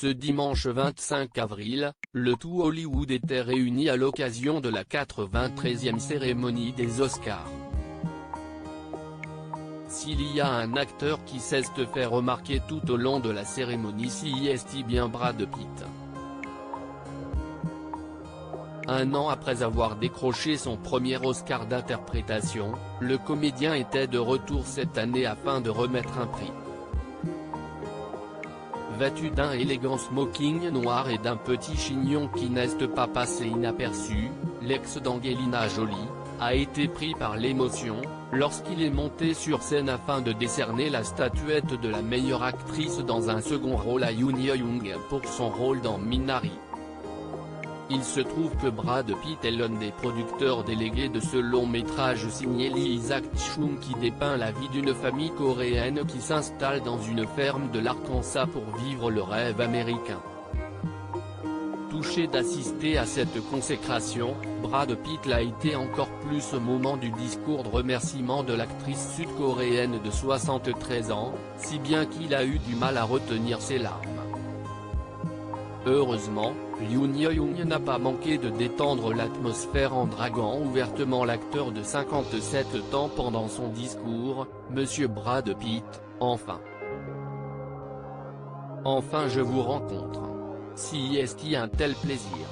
Ce dimanche 25 avril, le tout Hollywood était réuni à l'occasion de la 93e cérémonie des Oscars. S'il y a un acteur qui sait se faire remarquer tout au long de la cérémonie, c'est bien Brad Pitt. Un an après avoir décroché son premier Oscar d'interprétation, le comédien était de retour cette année afin de remettre un prix. Vêtu d'un élégant smoking noir et d'un petit chignon qui n'est pas passé inaperçu, l'ex d'Angelina Jolie a été pris par l'émotion lorsqu'il est monté sur scène afin de décerner la statuette de la meilleure actrice dans un second rôle à Yoon Hyo-young pour son rôle dans Minari. Il se trouve que Brad Pitt est l'un des producteurs délégués de ce long métrage signé Lee Isaac-chung qui dépeint la vie d'une famille coréenne qui s'installe dans une ferme de l'Arkansas pour vivre le rêve américain. Touché d'assister à cette consécration, Brad Pitt l'a été encore plus au moment du discours de remerciement de l'actrice sud-coréenne de 73 ans, si bien qu'il a eu du mal à retenir ses larmes. Heureusement, Yoon Hyo-young n'a pas manqué de détendre l'atmosphère en draguant ouvertement l'acteur de 57 ans pendant son discours, Monsieur Brad Pitt, enfin. Enfin je vous rencontre. Si est-il un tel plaisir.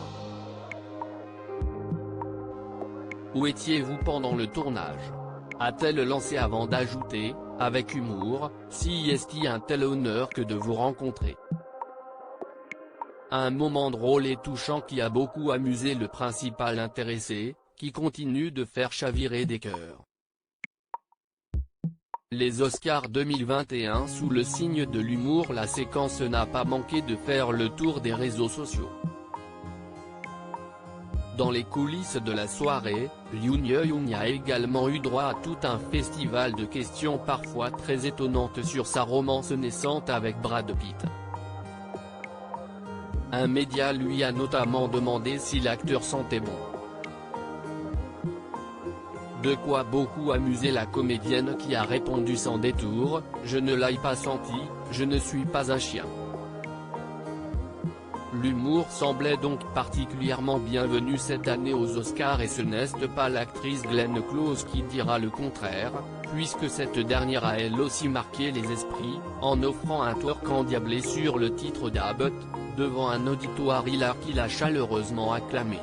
Où étiez-vous pendant le tournage ? A-t-elle lancé avant d'ajouter, avec humour, si est-il un tel honneur que de vous rencontrer. Un moment drôle et touchant qui a beaucoup amusé le principal intéressé, qui continue de faire chavirer des cœurs. Les Oscars 2021 sous le signe de l'humour. La séquence n'a pas manqué de faire le tour des réseaux sociaux. Dans les coulisses de la soirée, Yoon Hyo-young a également eu droit à tout un festival de questions parfois très étonnantes sur sa romance naissante avec Brad Pitt. Un média lui a notamment demandé si l'acteur sentait bon. De quoi beaucoup amuser la comédienne qui a répondu sans détour, « Je ne l'ai pas senti, je ne suis pas un chien ». L'humour semblait donc particulièrement bienvenu cette année aux Oscars et ce n'est pas l'actrice Glenn Close qui dira le contraire, puisque cette dernière a elle aussi marqué les esprits, en offrant un twerk endiablé sur le titre d'Abbott, devant un auditoire hilar qui l'a chaleureusement acclamé.